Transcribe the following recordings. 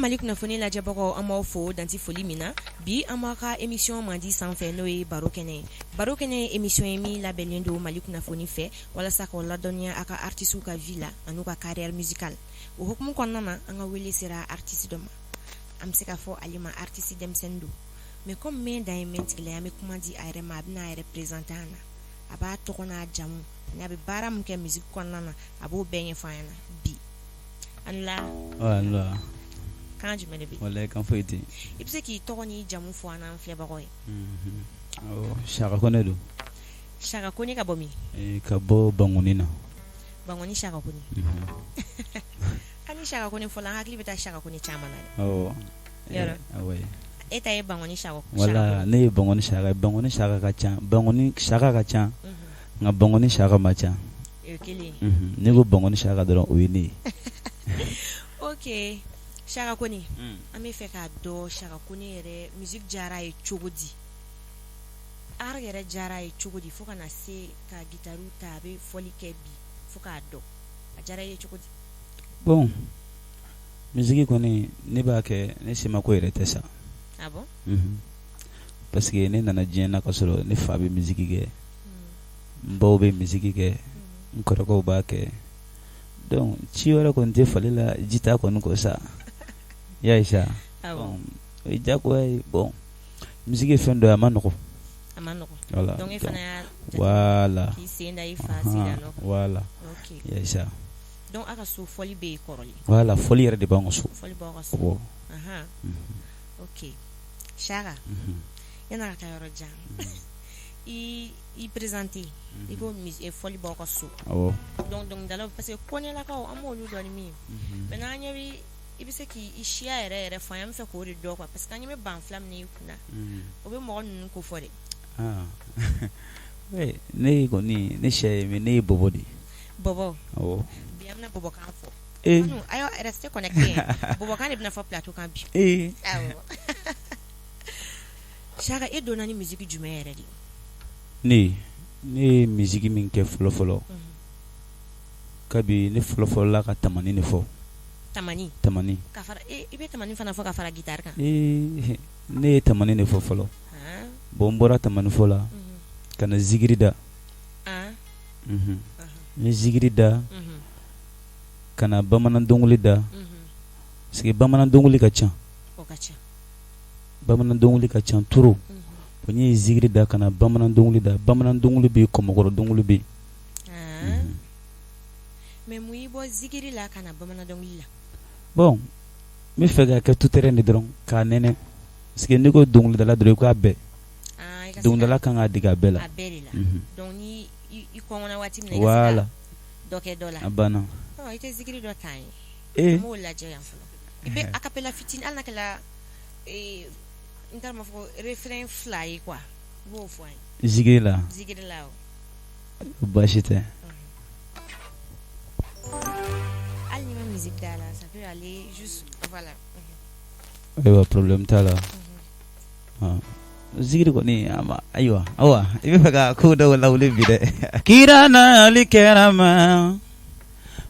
Mali kunnafoni lajɛbagaw an b'aw fo danti foli min na bi an b'a ka émission mandi sanfɛ n'o ye baro kɛnɛ ye émission ye min labɛnnen don Mali kunnafoni fɛ walasa k'aw ladɔnniya a ka artistes ka vie la an'u ka carrière musicale o hukumu kɔnɔna na an ka wele sera artiste dɔ ma an bɛ se ka fɔ ale ma artiste denmisɛnnin don mais comme mɛn dan ye mɛn tigila an bɛ kuma di a yɛrɛ ma a bɛna a yɛrɛ présenter an na a b'a tɔgɔ n'a jamu ani a bɛ baara min kɛ musique kɔnɔna na a b'o bɛɛ ɲɛfɔ an ɲɛna bi an la kan jumɛn de bɛ wala kan foyi tɛ i bɛ se k'i tɔgɔ ni jamu fɔ an n'an filɛbagaw ye Saka Kone don Saka Kone ka bɔ min ka bɔ Bangoni na Bangoni Saka Kone ani Saka Kone fɔla an hakili bɛ taa Saka Kone caman na dɛ yɔrɔ e ta ye Bangoni Saka wala ne ye Bangoni Saka ka ca Bangoni Saka ka ca nka Bangoni Saka ma ca o kelen ne ko Bangoni Saka dɔrɔn o ye ne ye ok Saka Kone an bɛ fɛ k'a dɔn Saka Kone yɛrɛ musique diyara a ye cogo di art yɛrɛ diyara a ye cogo di fo ka na se ka guitare ta a bɛ fɔli kɛ bi fo k'a dɔn a diyara i ye cogo di bon musique kɔni ne b'a kɛ ne semako yɛrɛ tɛ sa ah bon parce que ne nana diɲɛ na ka sɔrɔ ne fa bɛ musique kɛ n baw bɛ musique kɛ n kɔrɔkɛw b'a kɛ donc ci wɛrɛ kɔni tɛ fali la jita kɔni ko sa y'a sa bon o ye diyagoya ye bon musique ye fɛn dɔ ye a ma nɔgɔn voilà donc e fana y'a voilà k'i sen da i fa sira nɔ voilà ok y'a sa donc a ka so fɔli bɛ yen kɔrɔlen voilà fɔli yɛrɛ de b'an ka so fɔli b'aw ka so ok Saka yana ka taa yɔrɔ jan i présenter i ko fɔli b'aw ka so donc dɔnkilidalaw parce que kɔnɛlakaw an b'olu dɔn ni min ye mais n'an ɲɛ bɛ i bɛ se k'i siya yɛrɛ fɔ an bɛ fɛ k'o de dɔn quoi parce que an ɲɛ bɛ ban fila min i kunna o bɛ mɔgɔ ninnu ko fɔ de ne kɔni ne siya ye mais ne ye bɔbɔ de ye bɔbɔ bi an bɛna bɔbɔkan fɔ ayo restez connectés bɔbɔkan de bɛna fɔ plateau kan bi Saka e donna ni musique jumɛn yɛrɛ de ne ye musique min kɛ fɔlɔ kabi ne fɔlɔ la ka tamani de fɔ tamani ka fara i bɛ tamani fana fɔ ka fara guitare kan ne ye tamani de fɔ fɔlɔ bon n bɔra tamani fɔ la ka na zigiri da n ye zigiri da ka na bamanan dɔnkili da parce que bamanan dɔnkili ka ca bamanan dɔnkili ka ca trop n ye zigiri da ka na bamanan dɔnkili da bamanan dɔnkili bɛ yen kɔmɔkɔrɔ dɔnkili bɛ yen mais mun y'i bɔ zigiri la ka na bamanan dɔnkili la bon n bɛ fɛ ka kɛ tout terrain de dɔrɔn k'a nɛnɛ parce que n'i ko dɔnkilidala dɔrɔn i k'a bɛɛ dɔnkilidala kan k'a dege a bɛɛ la de la donc ni i kɔngɔna waati min na voilà dɔ kɛ dɔ la a banna i tɛ zigiri dɔ ta ye n b'o lajɛ yan fɔlɔ i bɛ acapella fitinin hali n'a kɛra n t'a ma fɔ refrain fila ye quoi i b'o fɔ an ye zigiri la baasi tɛ hali ni ma musique da la ça peut aller juste voilà ayiwa problème t'a la zigiri kɔni ayiwa awa i bɛ fɛ ka ko dɔw lawuli bi dɛ kira nali kɛra ma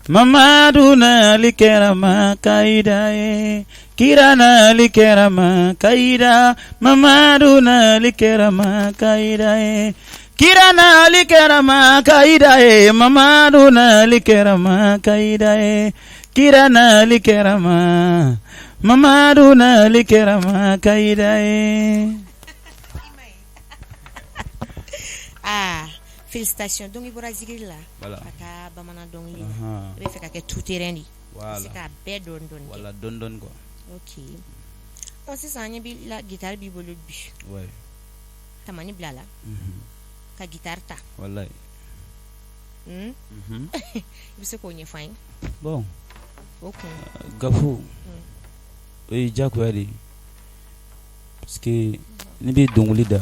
Mamadu nali kɛra ma kayida ye kira nali kɛra ma kayida Mamadu nali kɛra ma kayida ye kira nali kɛra ma kayida ye Mamadu nali kɛra ma kayida ye kira nali kɛra ma Mamadu nali kɛra ma kayida ye félicitations donc i bɔra zigiri la ka taa bamanan dɔnkili la i bɛ fɛ ka kɛ tout terrain de se k'a bɛɛ dɔɔni dɔɔni kɛ voilà dɔɔni quoi ok sisan an ɲɛ b'i la guitare b'i bolo bi tamani bila la ka guitare ta wallahi i bɛ se k'o ɲɛfɔ an ye bon gafu o ye diyagoya de ye parce que n'i bɛ dɔnkili da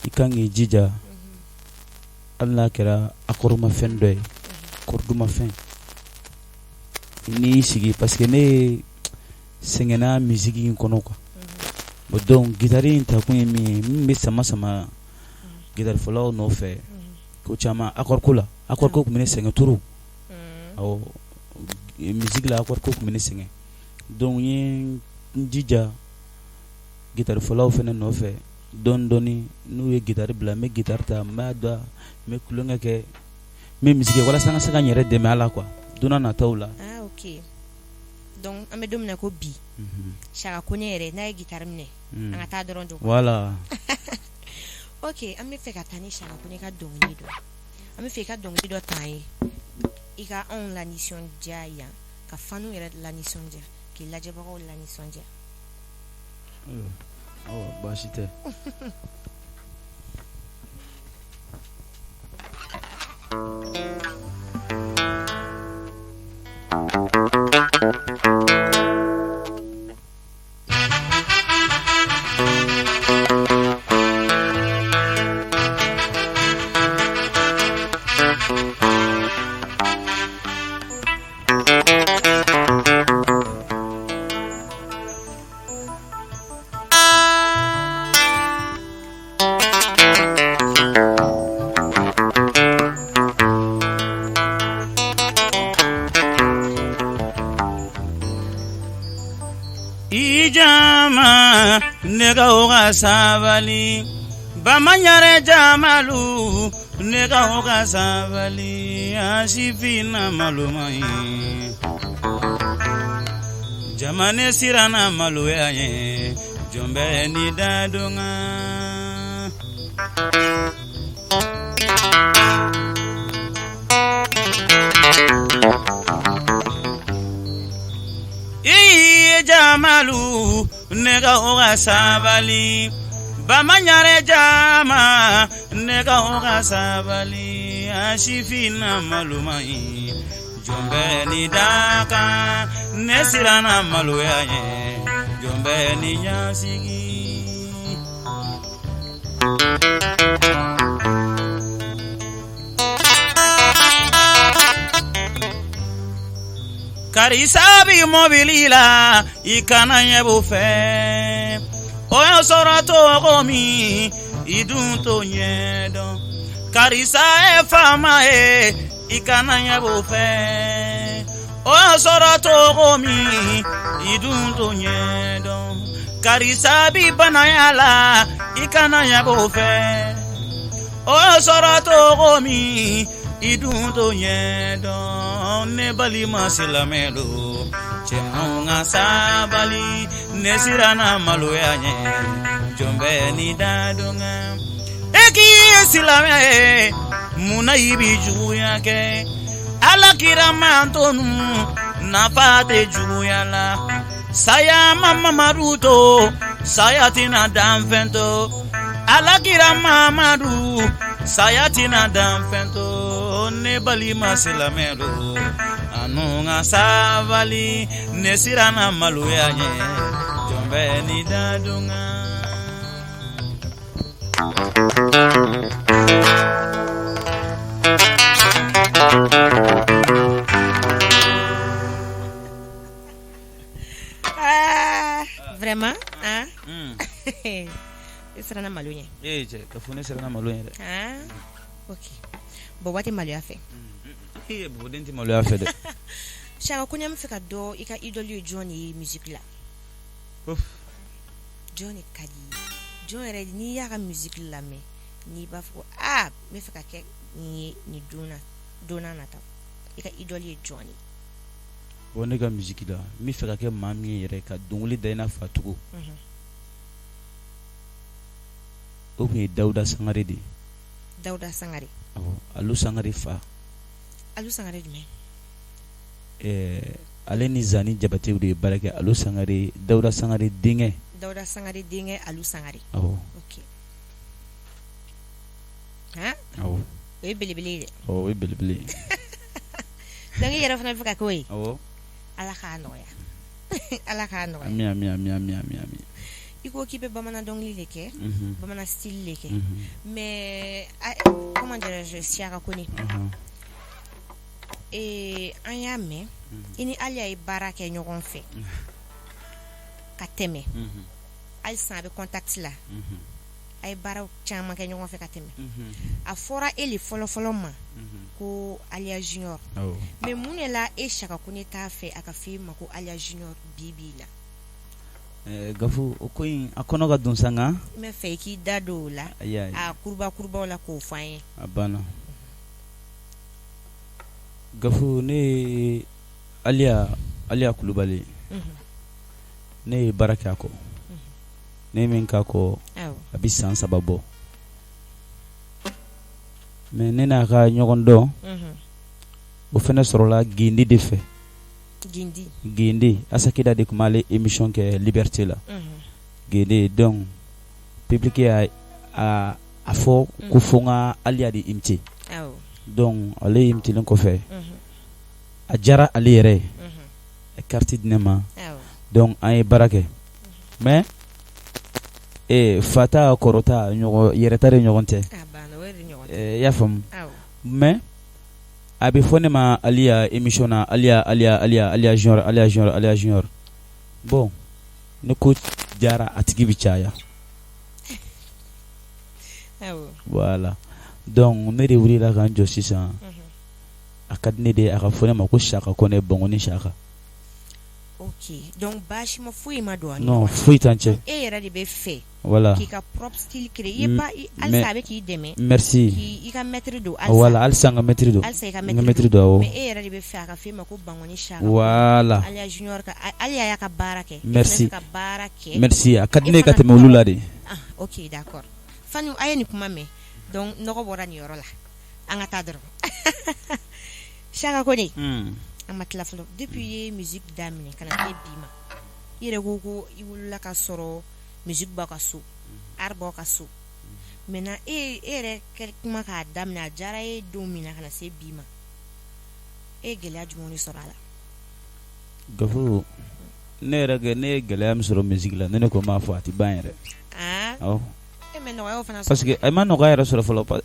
i kan k'i jija hali n'a kɛra akɔrɔmafɛn dɔ ye kɔrɔdumafɛn n'i y'i sigi parce que ne sɛgɛnna musique in kɔnɔ quoi bon donc guitare in ta kun ye min ye min bɛ sama guitare fɔlaw nɔfɛ ko caman accord ko la accord ko tun bɛ ne sɛgɛn trop awɔ musique la accord ko tun bɛ ne sɛgɛn donc n jija guitare fɔlaw fɛnɛ nɔfɛ dɔɔni n'u ye guitare bila n bɛ guitare ta n b'a da n bɛ kulonkɛ kɛ n bɛ misiki kɛ walasa n ka se ka n yɛrɛ dɛmɛ a la quoi donna nataw la. Ok, donc an bɛ don min na ko bi Chaka Kone yɛrɛ n'a ye guitare minɛ an ka taa dɔrɔn jɔ. Voilà. Ok, an bɛ fɛ ka taa ni Chaka Kone ka dɔnkili dɔ, an bɛ fɛ i ka dɔnkili dɔ ta ye i ka anw la nisɔndiya yan ka fanu yɛrɛ la nisɔndiya k'i lajɛbagaw la nisɔndiya. Baasi tɛ. Ijama nega oga sabali bamanyare jamalu nega oga sabali asifina malumai jamane sirana maluyaye jombe ni dadunga jamalu nega oga sabali bamanyare jama nega oga sabali ashifina malumai jombe ni daka nesirana maluyaye jombe ni nyasigi Karisabi mobilila ikana yebo fe oyo sorato gomi idun to nyedo karisa e fama e ikana yebo fe oyo sorato gomi idun to nyedo karisabi banayala ikana yebo fe oyo sorato gomi idun to nyedo ne bali masilamelo chemunga sabali nesirana maloyanye jombe ni dadunga eki silame muna ibiju yake alakira mantonu nafate juyala saya mama maruto saya tina damfento alakira mamadu saya tina damfento ne bali masilamelo anunga savali nesirana maluyanye jombe ni dadunga vraiment serana malunya je kafune serana malunya de ok bo wati malu afe bo denti malu afe de Chaka Kone am feka do ika idoli Johnny music la Johnny kadi Johnny re ni ya ka music la me ni ba fo me feka ke ni dona nata ika idoli Johnny bonne ga music la mi feka ke mami yere ka dongoli da ina fatugo o be Dauda Sangare di Dauda Sangare Alu Sangare fa Alu Sangare jume ale ni Zani Jabate de barake Alu Sangare Dauda Sangare dinge Alu Sangare ok we belebele we belebele dangi yara fana faka koy ala ka no ya mi iko kipe bamana dongli leke bamana style leke mais comment dirais-je Chaka Kone anyame ini alia e baraka ɲɔgɔn fɛ ka tɛmɛ alisa be contact la a ye baaraw caman kɛ ɲɔgɔn fɛ ka tɛmɛ a fɔra e le fɔlɔ ma ko Aliya Junior mais mun de la e Chaka Kone t'a fɛ a ka fɔ e ma ko Aliya Junior bi la Gafu o ko in a kɔnɔ ka don sanga n bɛ fɛ i k'i da don o la a kurubaw la k'o fɔ an ye a banna Gafu ne ye Aliya Kulubali ne ye baara kɛ a kɔ ne min k'a kɔ a bɛ san 3 bɔ mais ne n'a ka ɲɔgɔn dɔn o fɛnɛ sɔrɔla Gindi de fɛ Gindi Asakida de tun b'ale émission kɛ Liberté la Gindi donc public a fɔ ko fo n ka Aliya de imiter donc ale imitilen kɔfɛ a diyara ale yɛrɛ ye carte di ne ma donc an ye baara kɛ mais fata kɔrɔta yɛrɛta de ɲɔgɔn tɛ i y'a faamu mais a bɛ fɔ ne ma Aliya émission na Aliya Junior bon ne ko jara a tigi bɛ caya voilà donc ne de wulila k'an jɔ sisan a ka di ne de a ka fɔ ne ma ko Chaka Kone Bɔngɔni Chaka. Ok, donc baasi ma foyi ma don a non foyi t'an cɛ e yɛrɛ de bɛ fɛ voilà k'i ka propre style créer halisa a bɛ k'i dɛmɛ merci k'i ka maître don voilà halisa n ka maître don halisa i ka maître don awɔ mais e yɛrɛ de bɛ fɛ a ka fɔ e ma ko Bɔngɔni Chaka voilà Aliya Junior ka Aliya y'a ka baara kɛ merci ka baara kɛ merci a ka di ne ka tɛmɛ olu la de ok d'accord Fani a ye nin kuma mɛn donc nɔgɔ bɔra nin yɔrɔ la an ka taa dɔrɔn Chaka Kone an ma tila fɔlɔ depuis ye musique daminɛ ka na kɛ bi ma i yɛrɛ ko i wulila ka sɔrɔ musique b'aw ka so art b'aw ka so maintenant e yɛrɛ kɛ kuma k'a daminɛ a diyara e don min na ka na se bi ma e ye gɛlɛya jumɛn de sɔrɔ a la Gafu ne ye gɛlɛya min sɔrɔ musique la ne ko m'a fɔ a tɛ ban yɛrɛ awɔ mais nɔgɔya fana parce que a ma nɔgɔya yɛrɛ sɔrɔ fɔlɔ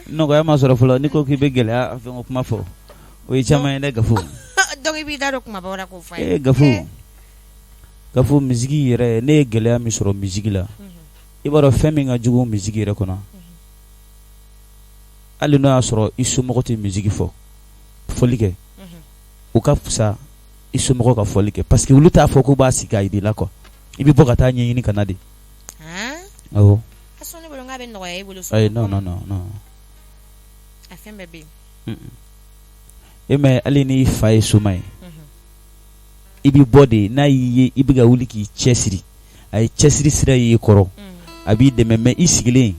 nɔgɔya ma sɔrɔ fɔlɔ ni ko k'i bɛ gɛlɛya fɛn o kuma fɔ o ye caman ye dɛ Gafu donc i b'i da don kumaba wɛrɛ k'o fɔ a ye Gafu musique yɛrɛ ne ye gɛlɛya min sɔrɔ musique la i b'a dɔn fɛn min ka jugu musique yɛrɛ kɔnɔ hali n'o y'a sɔrɔ i somɔgɔ tɛ musique fɔ fɔli kɛ o ka fisa i somɔgɔ ka fɔli kɛ parce que olu t'a fɔ k'u b'a sigi k'a jira i la quoi i bɛ bɔ ka taa ɲɛɲini ka na de awɔ a sɔn ne bolo k'a bɛ nɔgɔya i bolo ayi non a fɛn bɛɛ bɛ yen e mɛ hali n'i fa ye soma ye i bɛ bɔ de n'a y'i ye i bɛ ka wuli k'i cɛsiri a ye cɛsiri sira y'i kɔrɔ a b'i dɛmɛ mais i sigilen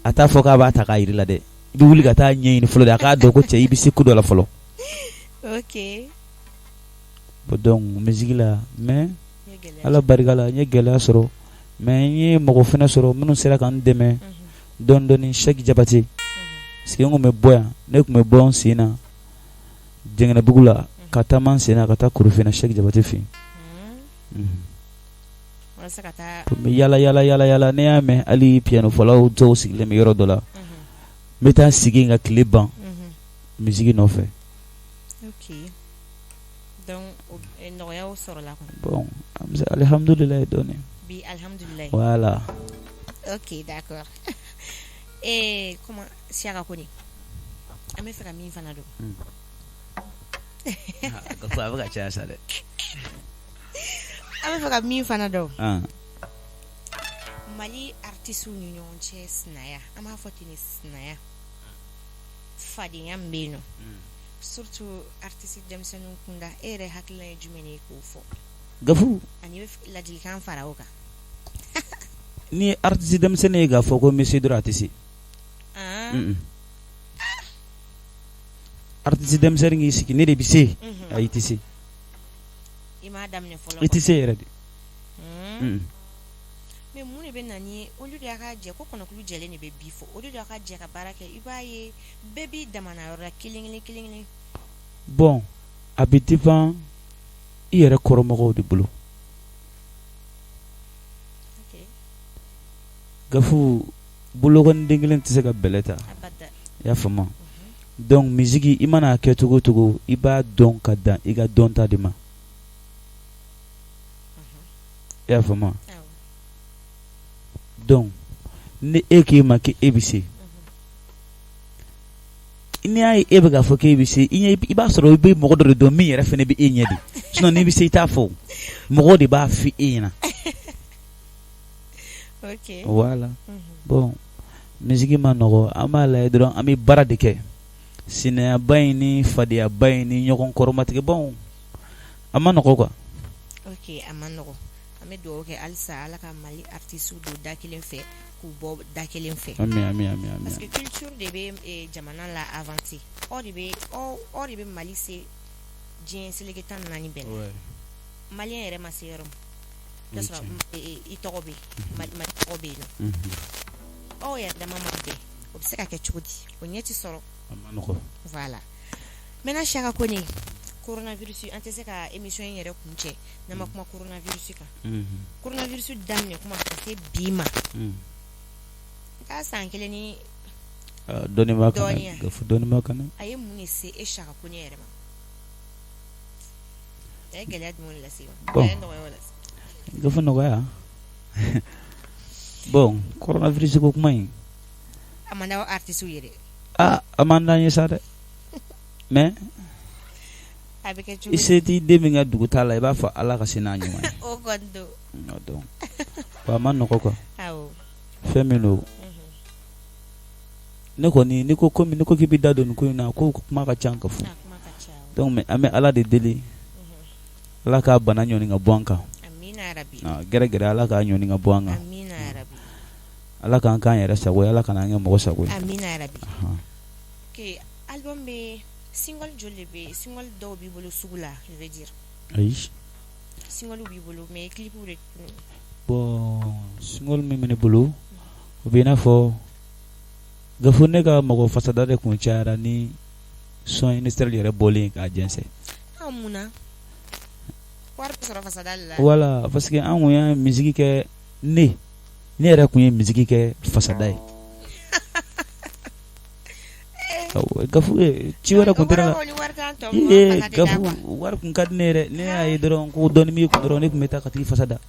a t'a fɔ k'a b'a ta k'a jira i la dɛ i bɛ wuli ka taa ɲɛɲini fɔlɔ de a k'a dɔn ko cɛ i bɛ se ko dɔ la fɔlɔ ok donc musique la mais Ala barika la n ye gɛlɛya sɔrɔ mais n ye mɔgɔ fana sɔrɔ minnu sera ka n dɛmɛ dɔɔni dɔɔni Cheikh Jabate parce que n tun bɛ bɔ yan ne tun bɛ bɔ n sen na Jɛngɛnɛbugu la ka taama n sen na ka taa Korofina Cheikh Jabate fɛ yen n bɛ yala ne y'a mɛn hali piano fɔlaw dɔw sigilen bɛ yɔrɔ dɔ la n bɛ taa sigi yen ka tile ban musique nɔfɛ ok donc nɔgɔyaw sɔrɔla kɔni bon an bɛ se alihamdulilayi dɔɔni bi alhamdulilayi voilà ok d'accord comment Chaka Kone an bɛ fɛ ka min fana dɔn Gafu a bɛ ka caya sa dɛ an bɛ fɛ ka min fana dɔn Mali artistes ni ɲɔgɔn cɛ sinaya an b'a fɔ ten sinaya fadenya min bɛ yen nɔ surtout artiste denmisɛnninw kunda e yɛrɛ hakilina ye jumɛn ye k'o fɔ Gafu ani bɛ ladilikan fara o kan ni artiste denmisɛnnin ye k'a fɔ ko monsieur dɔrɔn a tɛ se artiste denmisɛnnin k'i sigi ne de bɛ se ayi i tɛ se i m'a daminɛ fɔlɔ i tɛ se yɛrɛ de mais mun de bɛ na ni olu de y'a ka jɛ ko kɔnɔkulu jɛlen de bɛ bi fɔ olu de y'a ka jɛ ka baara kɛ i b'a ye bɛɛ b'i damana yɔrɔ la kelen kelen bon a bɛ dépend i yɛrɛ kɔrɔmɔgɔw de bolo Gafu bolokɔniden kelen tɛ se ka bɛlɛ ta i y'a faamu donc musique i mana kɛ cogo cogo i b'a dɔn ka dan i ka dɔnta de ma i y'a faamu donc ni e k'i ma k'i e bɛ se n'i y'a ye e bɛ k'a fɔ k'e bɛ se i b'a sɔrɔ i bɛ mɔgɔ dɔ de dɔn min yɛrɛ fana bɛ e ɲɛ de sinon n'i bɛ se i t'a fɔ mɔgɔ de b'a f'i e ɲɛna. Ok. Voilà. Bon musique ma nɔgɔ an b'a lajɛ dɔrɔn an bɛ baara de kɛ sinayaba in ni fadeyaba in ni ɲɔgɔn kɔrɔmatigɛ bon a ma nɔgɔ quoi. Ok a ma nɔgɔ an bɛ dugawu kɛ halisa ala ka Mali artiste don da kelen fɛ k'u bɔ da kelen fɛ. Ami. Parce que culture de bɛ jamana la avancer aw de bɛ Mali se diɲɛ seleke 14 bɛɛ la. Malien yɛrɛ ma se yɔrɔ min. That's i tɔgɔ bɛ Mali tɔgɔ bɛ yen nɔ. Aw yɛrɛ dama ma bɛn o bɛ se ka kɛ cogo di o ɲɛ ti sɔrɔ. A ma nɔgɔ. Voilà. Maintenant Chaka Kone coronavirus an tɛ se ka émission in yɛrɛ kun cɛ n'an ma kuma coronavirus kan. Coronavirus daminɛ kuma ka se bi ma. K'a san kelen ni dɔnniba kana gafu dɔnniba kana. A ye mun de se e Chaka Kone yɛrɛ ma. A ye gɛlɛya jumɛn lase ma. Bon. A ye nɔgɔya lase. Gafu nɔgɔya. Bon coronavirus ko kuma in. A man d'aw artiste yɛrɛ. A man d'an ye sa dɛ mais A bɛ kɛ cogo i se t'i den min ka dugu t'a la i b'a fɔ ala ka se n'a ɲuman ye. o kɔni don. Donc a ma nɔgɔ quoi. Awɔ. Fɛn min don ne kɔni ni ko k'i bɛ da don nin ko in na ko kuma ka ca ka fɔ. Kuma ka ca. Donc mais an bɛ ala de deli ala k'a bana ɲɔni ka bɔ an kan. Amina yarabi. Gɛrɛ ala k'a ɲɔni ka bɔ an kan. Amina yarabi. Ala k'an k'an yɛrɛ sago ye ala kana an kɛ mɔgɔ sago ye. Amina yarabi. Ok album bɛ single joli bɛ single dɔw b'i bolo sugu la je veux dire. Ayi. Single b'i bolo mais clip de. Bon single min bɛ ne bolo o bɛ i n'a fɔ gafu ne ka mɔgɔ fasada de kun cayara ni son ministère yɛrɛ bɔlen k'a jɛnsɛn. Mun na wari bɛ sɔrɔ fasada la. Voilà parce que an kun ye musique kɛ ne yɛrɛ kun ye musique kɛ fasada ye. Gafu ci wɛrɛ kun tɛ ne la. Gafu wari kun ka di ne yɛrɛ ne y'a ye dɔrɔn ko dɔɔni b'i kun dɔrɔn ne kun bɛ taa ka t'i fasada.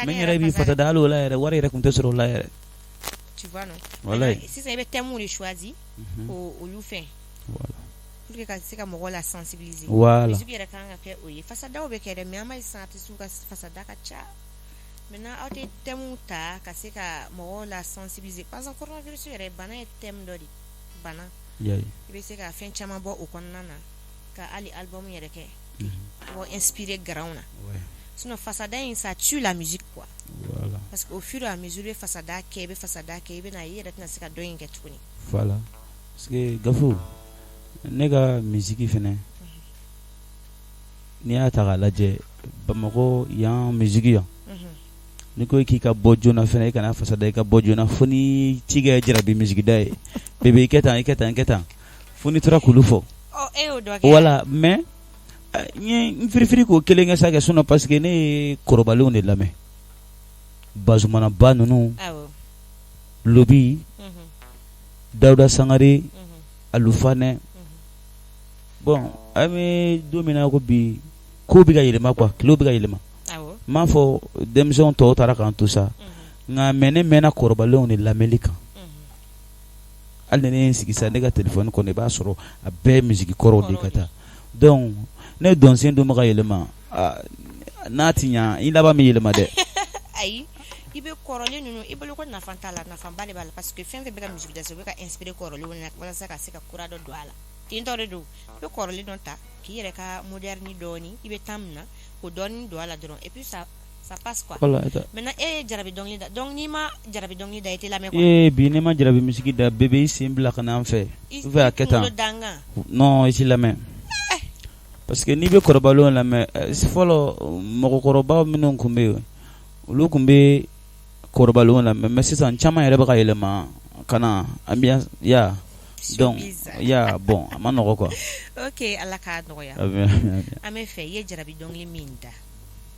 Mais n yɛrɛ b'i fasada hali o la yɛrɛ wari yɛrɛ kun tɛ sɔrɔ o la yɛrɛ. Tu vois non. Wallahi. Sisan i bɛ thème de choisi ko olu fɛn. Voilà. Pour que ka se ka mɔgɔ la sensibiliser. Voilà. Musique yɛrɛ kan ka kɛ o ye fasadaw bɛ kɛ dɛ mais an b'a ye sisan artistes ka fasada ka ca. Maintenant aw tɛ thème ta ka se ka mɔgɔw la sensibiliser parce que coronavirus yɛrɛ bana ye thème dɔ de bana. I bɛ se ka fɛn caman bɔ o kɔnɔna na ka hali album yɛrɛ kɛ wa inspiré garanw na. Sinon fasada in ça tue la musique quoi. Voilà. Parce que au fur et à mesure i bɛ fasada kɛ i bɛ na i yɛrɛ tɛna se ka dɔ in kɛ tuguni. Voilà. Parce que gafu ne ka musique fɛnɛ n'i y'a ta k'a lajɛ Bamakɔ yan musique yan ni ko k'i ka bɔ joona fɛnɛ i kana fasada i ka bɔ joona fo ni ci kɛ jarabi musique da ye bébé i kɛ tan fo ni tora k'olu fɔ. E y'o dɔ kɛ. Voilà mais n ye n firifiri k'o kelen kɛ sa kɛ sinon parce que ne ye kɔrɔbalenw de lamɛn Bazumana ba ninnu Lobi Dawuda Sangare Alufanɛ bon an bɛ don min na ko bi kow bɛ ka yɛlɛma quoi kilew bɛ ka yɛlɛma n m'a fɔ denmisɛnw tɔw taara k'an to sa nka mais ne mɛnna kɔrɔbalenw de lamɛnli kan hali ni ne ye n sigi sa ne ka téléphone kɔnɔ i b'a sɔrɔ a bɛɛ musique kɔrɔw de ka taa donc ne dɔnsen dun bɛ ka yɛlɛma n'a ti ɲa i laban bɛ yɛlɛma dɛ. Ayi i bɛ kɔrɔlen ninnu i bolo ko nafa t'a la nafaba de b'a la parce que fɛn fɛn bɛ ka musique da u bɛ ka inspiré kɔrɔlenw na walasa ka se ka kura dɔ don a la ten tɔ de don i bɛ kɔrɔlen dɔ ta k'i yɛrɛ ka moderne dɔɔni i bɛ temps min na o dɔɔni don a la dɔrɔn et puis ça passe quoi. Voilà. Maintenant e ye jarabi dɔnkili da donc n'i ma jarabi dɔnkili da i tɛ lamɛn quoi. Bi ne ma jarabi musique da bébé i sen bila ka na an fɛ ou bien a kɛ tan non i t'i lamɛn parce que n'i bɛ kɔrɔbalenw lamɛn fɔlɔ mɔgɔkɔrɔbaw minnu tun bɛ yen olu tun bɛ kɔrɔbalenw lamɛn mais sisan caman yɛrɛ bɛ ka yɛlɛma ka na ambiance ya donc ya bon a ma nɔgɔ quoi. Ok ala k'a nɔgɔya. An bɛ fɛ i ye jarabi dɔnkili min da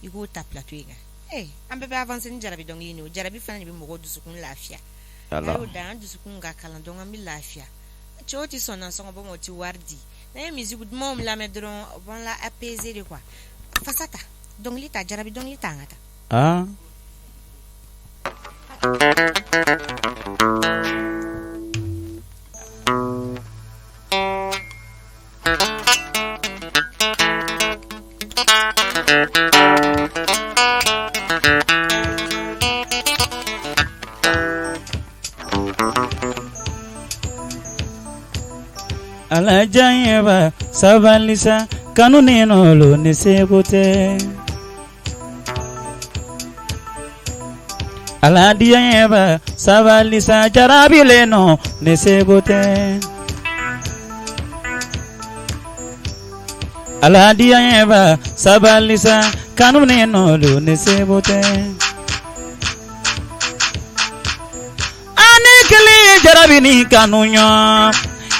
i k'o ta plateau in kan an bɛɛ bɛ avancer ni jarabi dɔnkili nin o jarabi fana de bɛ mɔgɔ dusukun lafiya a y'o da an dusukun ka kalan donc an bɛ lafiya cɛw tɛ sɔn nasɔngɔ bɔ ma o tɛ wari di n'an ye musique dumanw lamɛn dɔrɔn o b'an la apaiser de quoi fasa ta dɔnkili ta jarabi dɔnkili ta an ka taa. ala janyeba sabalisa kanu nenolo ne segote ala diyeba sabalisa jarabileno ne segote ala diyeba sabalisa kanu nenolo ne segote anikli jarabini kanunyo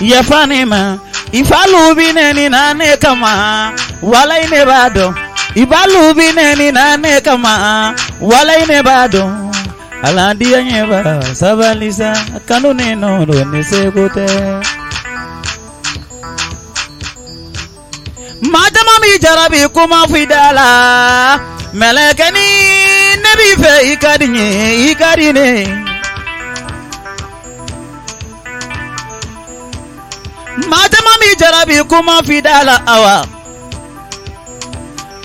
yafanema ifalu bineni nane kama walai ne bado ibalu bineni nane kama walai ne bado alandi nyeba sabalisa kanune no ne segote madama mi jarabi kuma fidala melekani nabi fe ikadine madama mi jarabi kuma fidala awa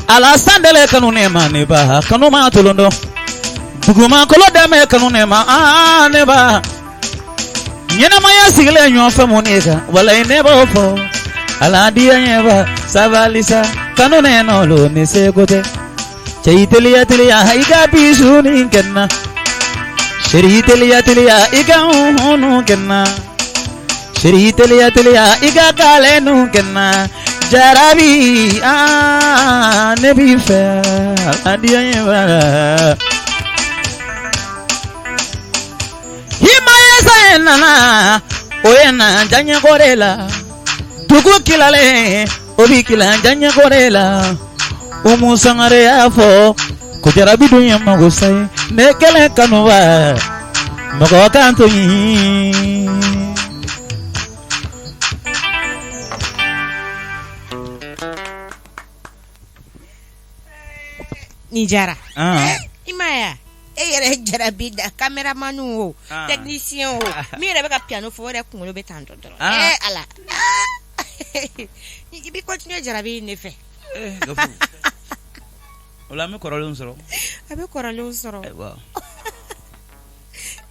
ala sandele kanune maneba kanuma tolondo buguma kolo dame kanune ma neba nyena maya sigle nyo famuneka wala ineba ofo ala dia nyeba sabalisa kanune no lo ne segote chayiteliya iga bisuni kenna sheriteliya iga hunu kenna sheriteliya iga kalenu kenna jarabi nebi fe ala dia nyeba nana oyena janya korela dugu kilale obi kila janya korela umusangare afo kujarabi dunya magosai nekele kanuwa mago kanto yi Nijara imaya yere jarabi da cameraman o technicien o mi rebe ka piano fo re kun lo betanto ala ni bi continue jarabi ne fe gafu ola me korole unsoro abe korole unsoro wow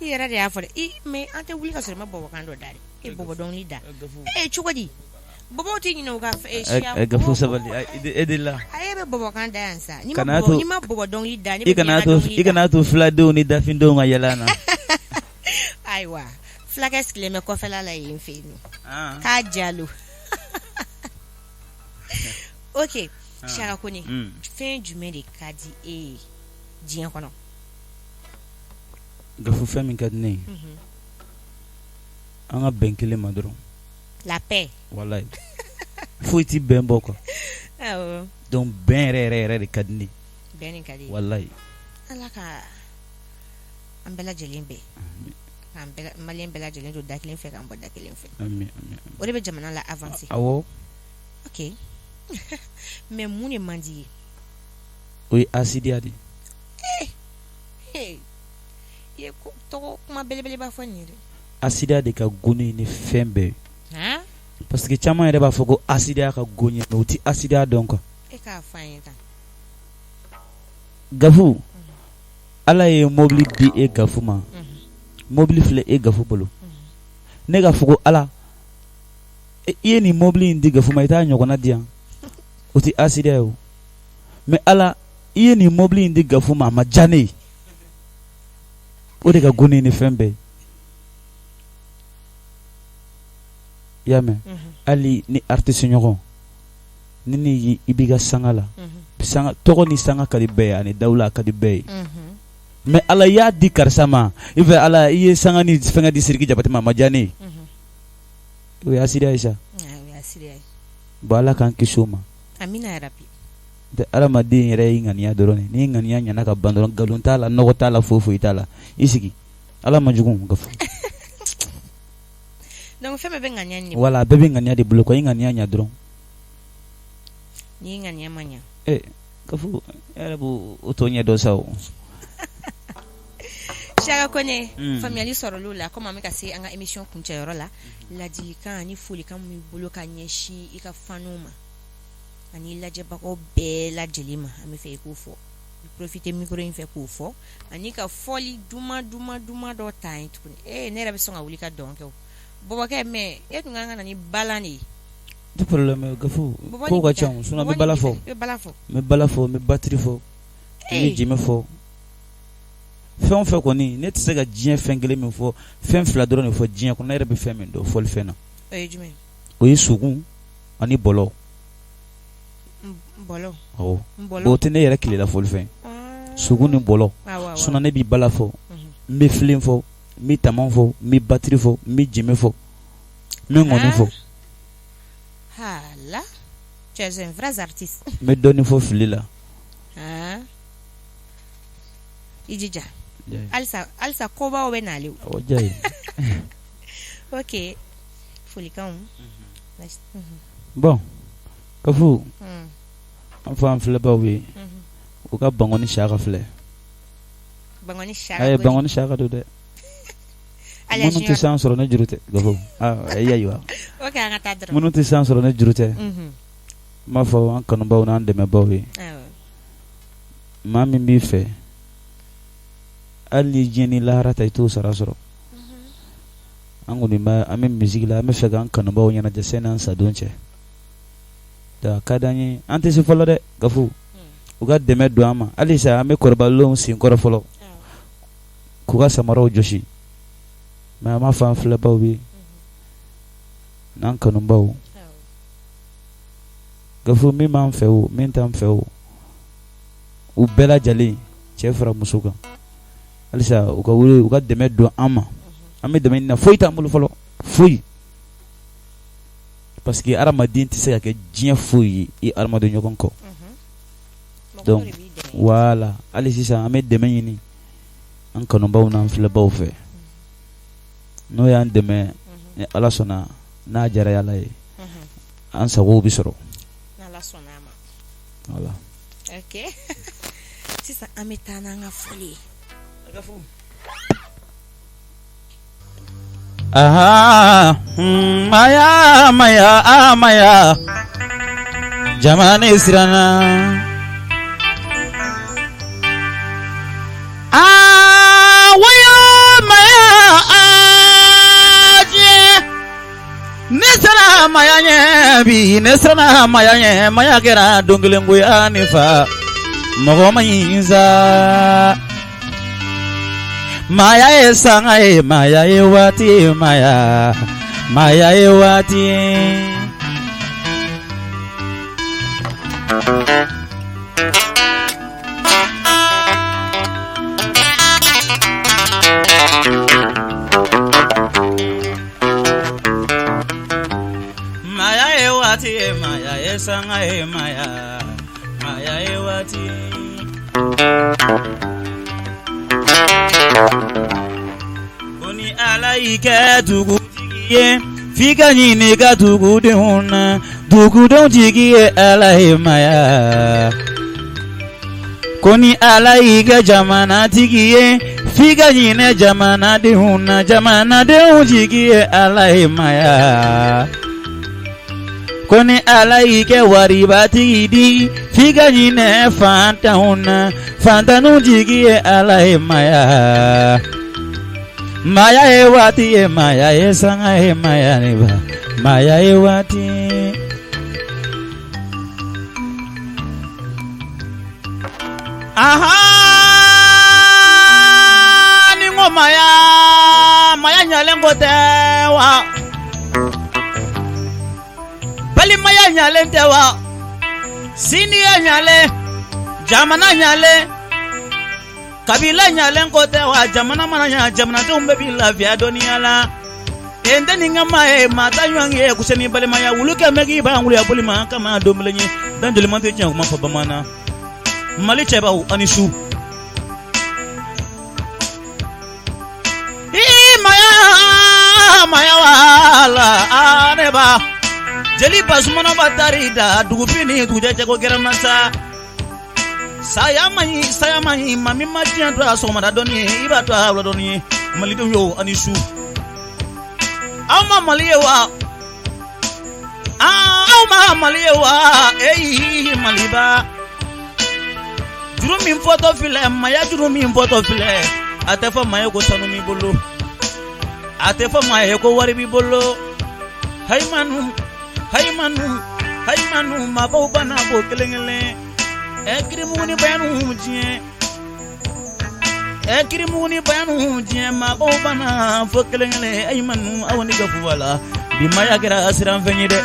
yere de afore me ante wuli ka sere ma bobo kan do dare bobo don lida chukodi bobo ti nyino ka gafu sabali edilla ayebe bobo kan dansa ni ma bobo don lida ni ikanato flado ni dafindo ngayalana aiwa flaga skile me ko fela la yinfinu ka jalo okay shaka koni fin jume de kadi jian kono gafu fami kadne anga benkele madron la paix wallahi fuiti ben boko donc ben re de kadni ben kadi wallahi alaka ambela jelimbe ambela malien bela jelimbe dakilin fe kan boda kilin fe amin o rebe jamana la avancer awo okay mais mune mandi oui asidiadi ye ko to kuma belebele ba fani asidiadi ka goni ni fembe parce que chama yɛrɛ b'a fɔ ko asidiya ka goɲɛ mais o ti asidiya dɔn quoi e k'a fɔ an ye tan gafu ala ye mobili di e gafu ma mobili filɛ e gafu bolo ne ka fɔ ko ala i ye nin mobili in di gafu ma i t'a ɲɔgɔnna di yan o ti asidiya ye o mais ala i ye nin mobili in di gafu ma a ma diya ne ye o de ka goni ni fɛn bɛɛ yame ali ni artiste ɲɔgɔn ni ibi ka sanga la sanga tɔgɔ ni sanga ka di bɛɛ ye ani dawula ka di bɛɛ ye mais ala y'a di karisa ma i fɛ ala i ye sanga ni fɛngɛ di Sidiki Jabate ma a ma diya ne ye o ye asidiya ye sa bon ala k'an kisi o ma amina yarabi de adamaden yɛrɛ y'i ŋaniya dɔrɔn de ni ŋaniya ɲana ka ban dɔrɔn nkalon t'a la nɔgɔ t'a la foyi t'a la i sigi ala ma jugu gafu donc fɛn bɛɛ bɛ ŋaniya ni voilà bɛɛ bɛ ŋaniya de bolo quoi i ŋaniya ɲa dɔrɔn ni ŋaniya ma ɲa gafu yɛrɛ b'o o tɔ ɲɛ dɔ sa o Siaka Kone faamuyali sɔrɔl'o la comme an bɛ ka se an ka émission kuncɛyɔrɔ la ladilikan ani folikan min b'i bolo ka ɲɛsin i ka faniw ma ani lajɛbagaw bɛɛ lajɛlen ma an bɛ fɛ i k'o fɔ profiter micro in fɛ k'o fɔ ani ka fɔli duman dɔ ta yen tuguni ne yɛrɛ bɛ sɔn ka wuli ka dɔn kɛ o bɔbɔkɛ mais e tun kan ka na ni balan de ye du problème gafu ko ka cham suna be balafo me balafo me batterie fo me jime fo fɛn fɛ kɔni ne tɛ se ka diɲɛ fɛn kelen min fɔ fɛn fila dɔrɔn de fɔ diɲɛ kɔnɔ ne yɛrɛ bɛ fɛn min dɔn fɔli fɛn na o ye sugun ani bɔlɔ awɔ o tɛ ne yɛrɛ kilela fɔli fɛn sugun ni bɔlɔ sinon ne b'i bala fɔ n bɛ filen fɔ n bɛ tama fɔ n bɛ batiri fɔ n bɛ jime fɔ n bɛ ŋɔni fɔ hala tu es un vrai artiste n bɛ dɔɔnin fɔ fili la i jija alisa kobaw bɛ nale o jayi ok folikanw bon kafu an fɔ an filɛbaw ye u ka bangɔni saka filɛ ayi bangɔni saka don dɛ minnu tɛ san sɔrɔ ne juru tɛ gafu ayiwa minnu tɛ san sɔrɔ ne juru tɛ n b'a fɔ an kanubaw n'an dɛmɛbaw ye maa min b'i fɛ hali ni diɲɛ ni lahara ta i t'o sara sɔrɔ an kɔni an bɛ misigi la an bɛ fɛ k'an kanubaw ɲɛnajɛ sani an sadon cɛ a ka d'an ye an tɛ se fɔlɔ dɛ gafu u ka dɛmɛ don an ma halisa an bɛ kɔrɔbalenw sen kɔrɔ fɔlɔ k'u ka samaraw jɔsi mais an b'a fɔ an filɛbaw ye n'an kanubaw gafu min b'an fɛ o min t'an fɛ o u bɛɛ lajɛlen cɛ fara muso kan halisa u ka wuli u ka dɛmɛ don an ma an bɛ dɛmɛ ɲini na foyi t'an bolo fɔlɔ foyi parce que hadamaden tɛ se ka kɛ diɲɛ foyi ye i hadamaden ɲɔgɔn kɔ donc voilà hali sisan an bɛ dɛmɛ ɲini an kanubaw n'an filɛbaw fɛ n'o y'an dɛmɛ ni ala sɔnna n'a diyara ala ye an sagow bɛ sɔrɔ voilà ok sisan an bɛ taa n'an ka foli ye maya jamani sirana waya maya aje nesana maya nye bi nesana maya nye maya kera dongelengo ya nifa mɔgɔ mayinza maya ye sanga ye maya ye waati maya ye waati maya ye waati maya ye sanga ye maya ye waati Koni alai ka dugu tigiye fika nyini ka dugu de hona dugu don tigiye alai maya Koni alai ka jamana tigiye fika nyine jamana de hona jamana de tigiye alai maya Koni alai ke wariba tigidi fika nyine fanta hona fanta no tigiye alai maya Maya e wati maya e sanga e maya neba maya e wati ningo maya nyalengo tewa bali maya nyalente wa sini ya nyale jamana nyale kabila nyalen kote wa jamana mana jamana tumbe bila vya dunia la ende ningama e mata ywange kuseni bale maya wuluke megi ba ngulu ya bulima kama domlenye dan delimante nya kuma fa bamana mali cheba anisu maya wala aneba jeli basmana batarida dugufini tujaje ko geramasa saya mai mami madian to asoma doni iba to awlo doni malido yo anisu ama maliwa maliba jurumi photo file maya jurumi photo file atefa maya ko sanumi bolo atefa maya ko wari bi bolo hay manu hay manu mabau bana bo kelengele ekrimuni banu jie mabau bana fo kelengele ay manu awni gafu wala bi maya gira asiran fenyi de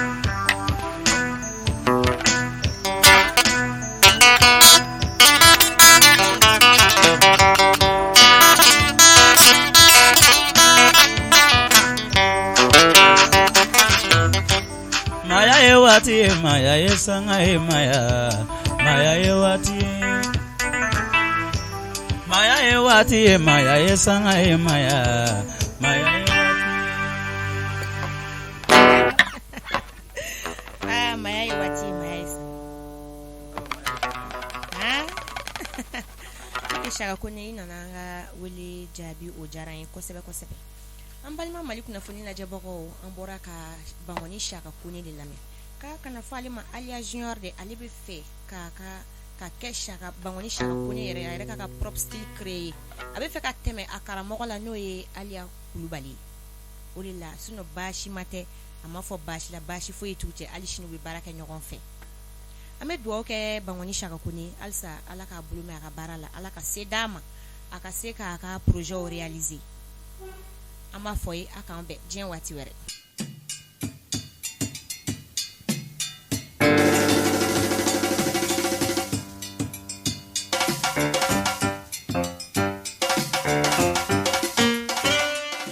Maya yesanga Maya ewati Maya yesanga Maya ewati Maya ewati Ishaka kone ina nanga wele jabi o jaran kosebe ambalima mali kuna foni na jaboko ambora ka bangoni shaka kone de lame ka kana fali ma alia junior de alibe fe ka kesha ka bangoni shaka kone yere ka prop style créé abe fe ka teme akara mogola no ye alia kulubali olila suno bashi mate amafo bashi la bashi fo etute ali shinu be baraka nyogon fe ame duo ke bangoni shaka kone alsa alaka bulume aka barala alaka sedama aka seka aka projet o réaliser ama foye aka ambe dien wati were